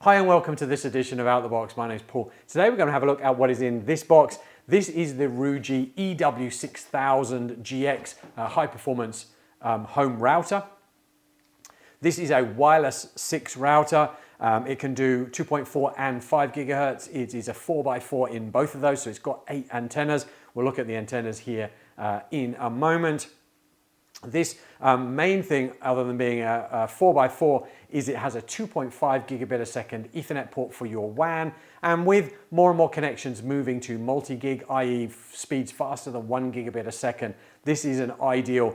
Hi and welcome to this edition of Out the Box. My name is Paul. Today we're going to have a look at what is in this box. This is the Ruijie EW6000GX high performance home router. This is a wireless 6 router. It can do 2.4 and 5 gigahertz. It is a 4x4 in both of those, so it's got 8 antennas. We'll look at the antennas here in a moment. This main thing, other than being a 4x4, is it has a 2.5 gigabit a second Ethernet port for your WAN, and with more and more connections moving to multi-gig, i.e. speeds faster than 1 gigabit a second, this is an ideal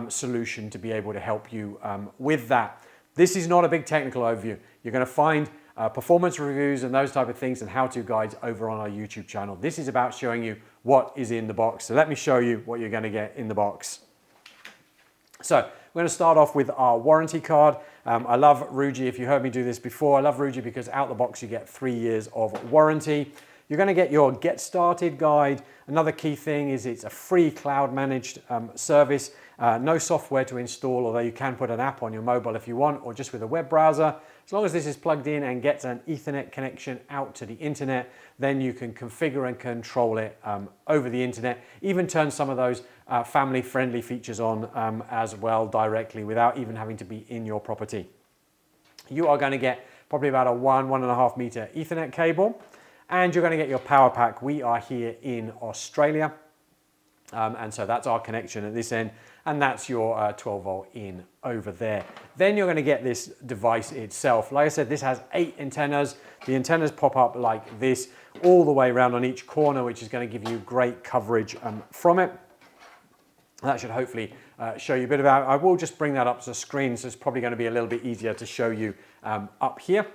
solution to be able to help you with that. This is not a big technical overview. You're going to find performance reviews and those type of things and how-to guides over on our YouTube channel. This is about showing you what is in the box. So let me show you what you're going to get in the box. So we're going to start off with our warranty card. I love Ruijie. If you heard me do this before, I love Ruijie because out the box you get 3 years of warranty. You're going to get your Get Started guide. Another key thing is it's a free cloud managed service. No software to install, although you can put an app on your mobile if you want, or just with a web browser. As long as this is plugged in and gets an Ethernet connection out to the internet, then you can configure and control it over the internet. Even turn some of those family-friendly features on as well directly without even having to be in your property. You are going to get probably about a 1.5 meter Ethernet cable, and you're going to get your power pack. We are here in Australia, and so that's our connection at this end, and that's your 12 volt in over there. Then you're going to get this device itself. Like I said, this has 8 antennas. The antennas pop up like this all the way around on each corner, which is going to give you great coverage from it. That should hopefully show you a bit about it. I will just bring that up to the screen, so it's probably going to be a little bit easier to show you up here.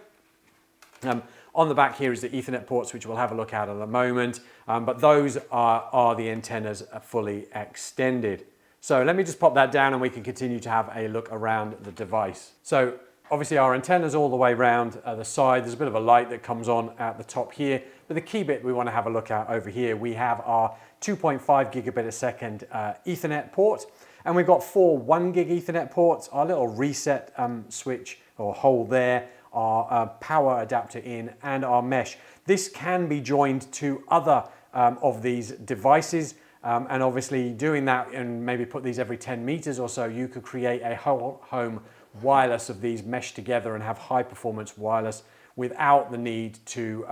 On the back here is the Ethernet ports, which we'll have a look at in a moment, but those are the antennas fully extended. So let me just pop that down and we can continue to have a look around the device. So obviously our antennas all the way around the side. There's a bit of a light that comes on at the top here, but the key bit we want to have a look at over here, we have our 2.5 gigabit a second Ethernet port, and we've got 4 1 gig Ethernet ports, our little reset switch or hole there, our power adapter in, and our mesh. This can be joined to other of these devices, and obviously doing that and maybe put these every 10 meters or so, you could create a whole home wireless of these meshed together and have high performance wireless without the need to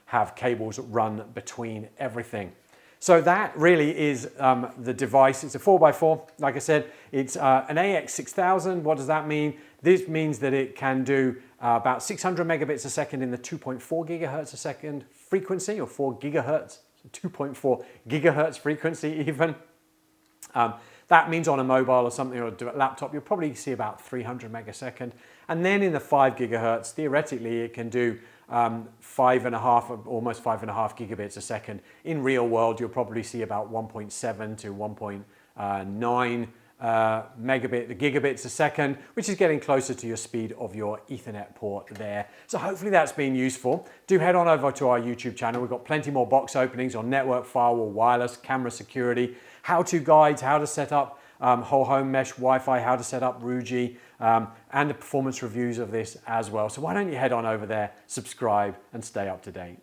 have cables run between everything. So that really is the device. It's a 4x4. Like I said, it's an AX6000. What does that mean? This means that it can do about 600 megabits a second in the 2.4 gigahertz a second frequency, or 4 gigahertz, 2.4 gigahertz frequency even. That means on a mobile or something, or a laptop, you'll probably see about 300 megasecond. And then in the 5 gigahertz, theoretically, it can do 5.5, almost 5.5 gigabits a second. In real world, you'll probably see about 1.7 to 1.9 gigabits a second, which is getting closer to your speed of your Ethernet port there. So hopefully that's been useful. Do head on over to our YouTube channel. We've got plenty more box openings on network, firewall, wireless, camera security, how-to guides, how to set up whole home mesh Wi-Fi, how to set up Ruijie, and the performance reviews of this as well. So why don't you head on over there, subscribe, and stay up to date.